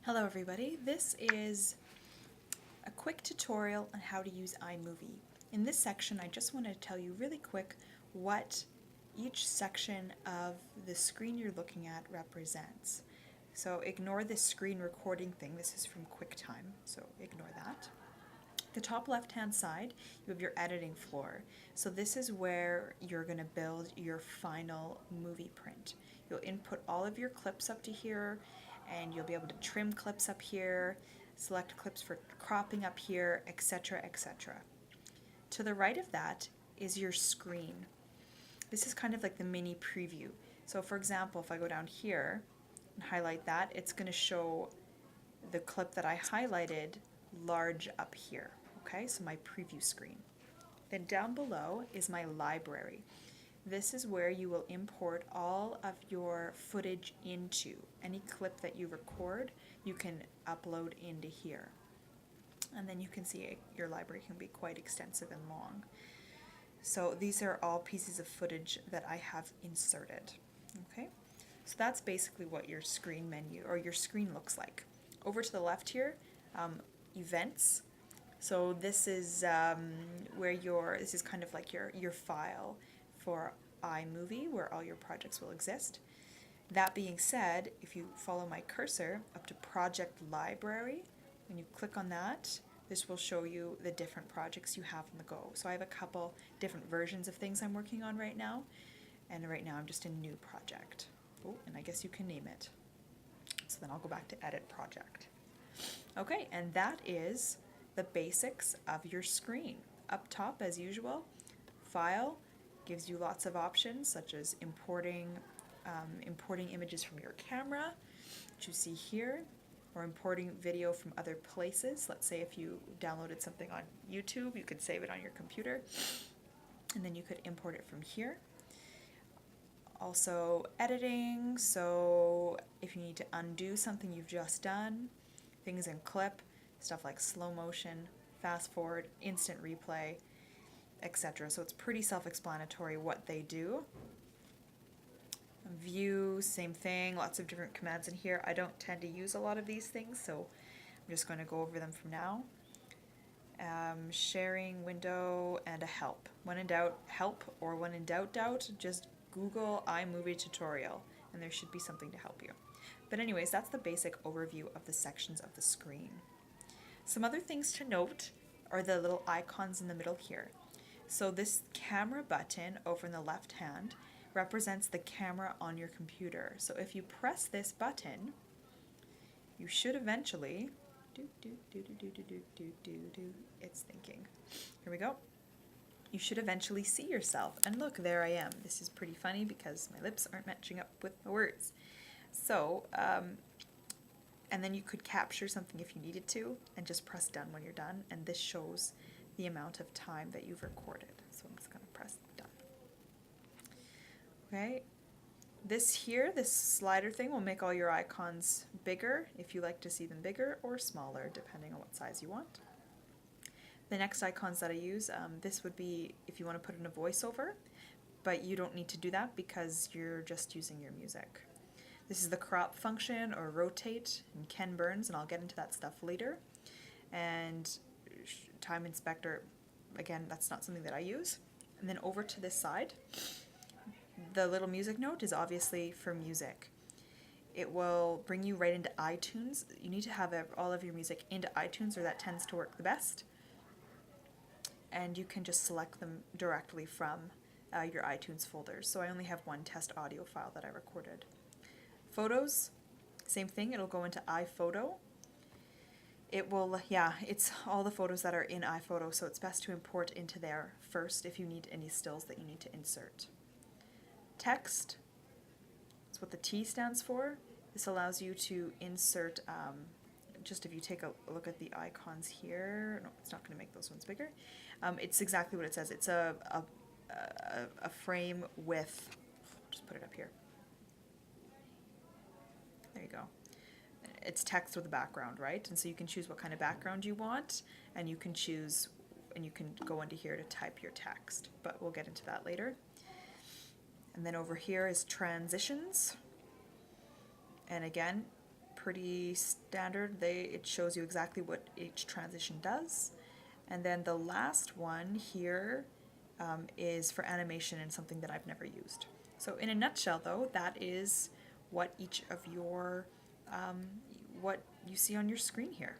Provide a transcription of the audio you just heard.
Hello everybody, this is a quick tutorial on how to use iMovie. In this section I just want to tell you really quick what each section of the screen you're looking at represents. So ignore this screen recording thing, this is from QuickTime, so ignore that. The top left hand side you have your editing floor. So this is where you're going to build your final movie print. You'll input all of your clips up to here, and you'll be able to trim clips up here, select clips for cropping up here, etc., etc. To the right of that is your screen. This is kind of like the mini preview. So for example, if I go down here and highlight that, it's going to show the clip that I highlighted large up here. Okay, so my preview screen. Then down below is my library. This is where you will import all of your footage into. Any clip that you record, you can upload into here. And then you can see your library can be quite extensive and long. So these are all pieces of footage that I have inserted. Okay, so that's basically what your screen menu or your screen looks like. Over to the left here, events. So this is where this is kind of like your file for iMovie, where all your projects will exist. That being said, if you follow my cursor up to Project Library, when you click on that, this will show you the different projects you have on the go. So I have a couple different versions of things I'm working on right now, and right now I'm just in New Project. Oh, and I guess you can name it. So then I'll go back to Edit Project. Okay, and that is the basics of your screen. Up top, as usual, File gives you lots of options, such as importing images from your camera, which you see here, or importing video from other places. Let's say if you downloaded something on YouTube, you could save it on your computer, and then you could import it from here. Also editing, so if you need to undo something you've just done, things in clip, stuff like slow motion, fast forward, instant replay, etc. So it's pretty self-explanatory what they do. View, same thing, lots of different commands in here. I don't tend to use a lot of these things, so I'm just going to go over them from now. Sharing window and a help. When in doubt, help, or when in doubt, just Google iMovie tutorial, and there should be something to help you. But anyways, that's the basic overview of the sections of the screen. Some other things to note are the little icons in the middle here. So this camera button over in the left hand represents the camera on your computer. So if you press this button, you should eventually, it's thinking. Here we go. You should eventually see yourself. And look, there I am. This is pretty funny because my lips aren't matching up with the words. So, and then you could capture something if you needed to and just press done when you're done, and this shows the amount of time that you've recorded. So I'm just going to press done. Okay, this slider thing will make all your icons bigger if you like to see them bigger or smaller depending on what size you want. The next icons that I use, this would be if you want to put in a voiceover, but you don't need to do that because you're just using your music. This is the crop function or rotate in Ken Burns, and I'll get into that stuff later. And time inspector, again, that's not something that I use. And then over to this side, the little music note is obviously for music. It will bring you right into iTunes. You need to have all of your music into iTunes, or that tends to work the best. And you can just select them directly from your iTunes folders. So I only have one test audio file that I recorded. Photos, same thing, it'll go into iPhoto. It will, it's all the photos that are in iPhoto, so it's best to import into there first if you need any stills that you need to insert. Text, that's what the T stands for. This allows you to insert, just if you take a look at the icons here, no, it's not going to make those ones bigger. It's exactly what it says. It's a frame with, just put it up here. There you go. It's text with a background, right? And so you can choose what kind of background you want, and you can choose, and you can go into here to type your text, but we'll get into that later. And then over here is transitions. And again, pretty standard. It shows you exactly what each transition does. And then the last one here is for animation and something that I've never used. So in a nutshell though, that is what each of your, what you see on your screen here.